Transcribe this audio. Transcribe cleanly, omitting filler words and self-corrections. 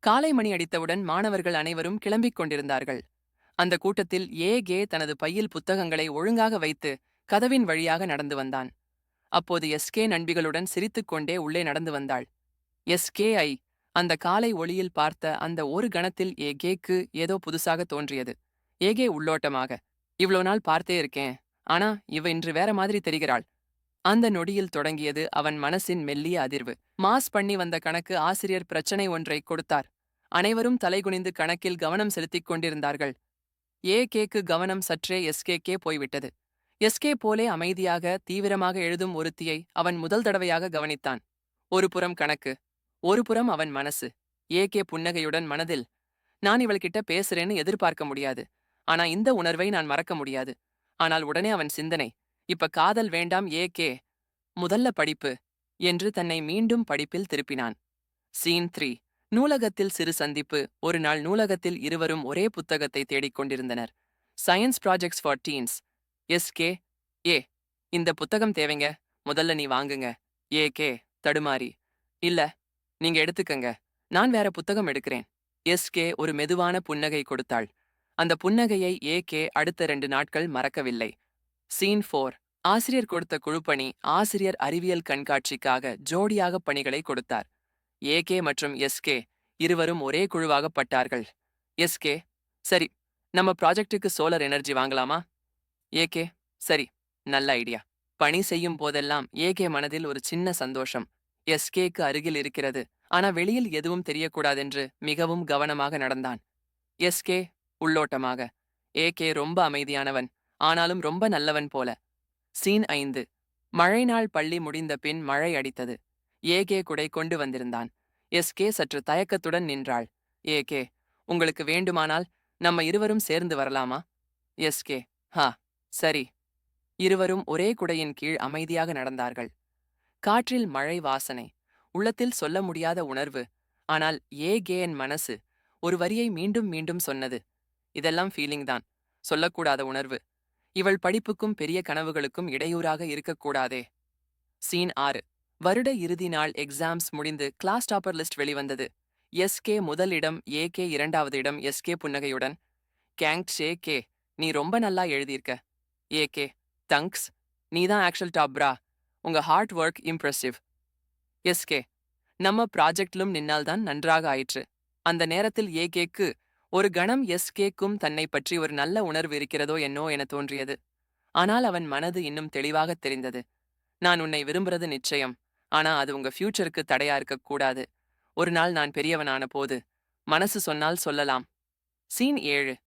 காலை மணி அடித்தவுடன் மாணவர்கள் அனைவரும் கிளம்பிக் கொண்டிருந்தார்கள். அந்த கூட்டத்தில் கே தனது பையில் புத்தகங்களை ஒழுங்காக வைத்து கதவின் வழியாக நடந்து வந்தான். அப்போது கே நண்பிகளுடன் சிரித்துக்கொண்டே உள்ளே நடந்து வந்தாள். ஐ அந்த காலை ஒளியில் பார்த்த அந்த ஒரு கணத்தில் கேக்கு ஏதோ புதுசாக தோன்றியது. கே உள்ளோட்டமாக, இவ்வளோ நாள் பார்த்தே இருக்கேன், ஆனா இவ இன்று வேற மாதிரி தெரிகிறாள். அந்த நொடியில் தொடங்கியது அவன் மனசின் மெல்லிய அதிர்வு. மாஸ் பண்ணி வந்த கணக்கு ஆசிரியர் பிரச்சனை ஒன்றை கொடுத்தார். அனைவரும் தலைகுனிந்து கணக்கில் கவனம் செலுத்திக் கொண்டிருந்தார்கள். கேக்கு கவனம் சற்றே எஸ்கேக்கே போய்விட்டது. எஸ்கே போலே அமைதியாக தீவிரமாக எழுதும் ஒருத்தியை அவன் முதல் தடவையாக கவனித்தான். ஒரு புறம் கணக்கு, ஒரு புறம் அவன் மனசு. கே புன்னகையுடன் மனதில், நான் இவள்கிட்ட பேசுறேன்னு எதிர்பார்க்க முடியாது, ஆனா இந்த உணர்வை நான் மறக்க முடியாது. ஆனால் உடனே அவன் சிந்தனை, இப்ப காதல் வேண்டாம் கே, முதல்ல படிப்பு என்று தன்னை மீண்டும் படிப்பில் திருப்பினான். சீன் 3. நூலகத்தில் சிறு சந்திப்பு. ஒரு நாள் நூலகத்தில் இருவரும் ஒரே புத்தகத்தை தேடிக் கொண்டிருந்தனர். Science projects for teens. K, இந்த புத்தகம் தேவைங்க, முதல்ல நீ வாங்குங்க. கே தடுமாறி, இல்ல, நீங்க எடுத்துக்கங்க, நான் வேற புத்தகம் எடுக்கிறேன். கே ஒரு மெதுவான புன்னகை கொடுத்தாள். அந்த புன்னகையை கே அடுத்த 2 நாட்கள் மறக்கவில்லை. சீன் 4. ஆசிரியர் கொடுத்த குழுப்பணி. ஆசிரியர் அறிவியல் கண்காட்சிக்காக ஜோடியாக பணிகளை கொடுத்தார். கே மற்றும் கே இருவரும் ஒரே குழுவாகப்பட்டார்கள். கே, சரி, நம்ம ப்ராஜெக்டுக்கு சோலர் எனர்ஜி வாங்கலாமா? கே, சரி, நல்ல ஐடியா. பணி செய்யும் போதெல்லாம் கே மனதில் ஒரு சின்ன சந்தோஷம். கேக்கு அருகில் இருக்கிறது, ஆனா வெளியில் எதுவும் தெரியக்கூடாதென்று மிகவும் கவனமாக நடந்தான். கே உள்ளோட்டமாக, கே ரொம்ப அமைதியானவன், ஆனாலும் ரொம்ப நல்லவன் போல. சீன் 5. மழை நாள். பள்ளி முடிந்த பின் மழை அடித்தது. கே குடை கொண்டு வந்திருந்தான். கே சற்று தயக்கத்துடன் நின்றாள். கே, உங்களுக்கு வேண்டுமானால் நம்ம இருவரும் சேர்ந்து வரலாமா? கே, ஹா, சரி. இருவரும் ஒரே குடையின் கீழ் அமைதியாக நடந்தார்கள். காற்றில் மழை வாசனை, உள்ளத்தில் சொல்ல முடியாத உணர்வு. ஆனால் கேயின் மனசு ஒரு வரியை மீண்டும் மீண்டும் சொன்னது. இதெல்லாம் ஃபீலிங் தான், சொல்லக்கூடாத உணர்வு. இவள் படிப்புக்கும் பெரிய கனவுகளுக்கும் இடையூறாக இருக்கக்கூடாதே. சீன் 6. வருட இறுதி நாள். எக்ஸாம்ஸ் முடிந்து கிளாஸ் டாப்பர் லிஸ்ட் வெளிவந்தது. கே முதல் இடம், கே 2வது இடம். கே புன்னகையுடன், கே, நீ ரொம்ப நல்லா எழுதியிருக்க. கே, தங்க்ஸ், நீதான் ஆக்சுவல் டாப் பிரா, உங்க ஹார்ட் ஒர்க் இம்ப்ரெசிவ். கே, நம்ம ப்ராஜெக்ட்லும் நின்னால்தான் நன்றாக ஆயிற்று. அந்த நேரத்தில் கேக்கு ஒரு கணம் கேக்கும் தன்னை பற்றி ஒரு நல்ல உணர்வு இருக்கிறதோ என்னோ என தோன்றியது. ஆனால் அவன் மனது இன்னும் தெளிவாகத் தெரிந்தது. நான் உன்னை விரும்புறது நிச்சயம், ஆனா அது உங்க ஃபியூச்சருக்கு தடையா இருக்கக்கூடாது. ஒரு நாள் நான் பெரியவனான போது மனசு சொன்னால் சொல்லலாம். சீன் 7.